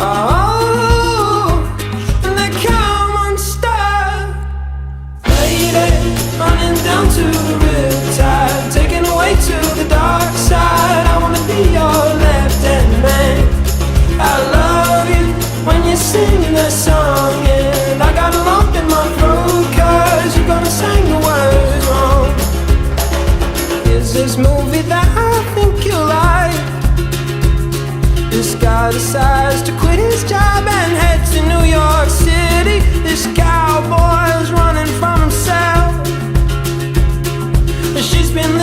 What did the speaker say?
Oh, and they come unstuck. Lady, running down to the riptide, taken away to the dark side. I wanna be your left-hand man. I love you when you're singing that song, and I got a lump in my throat 'cause you're gonna sing the words wrong. Here's this movie that I think you like. This guy decides to quit his job and head to New York City. This cowboy's running from himself. She's been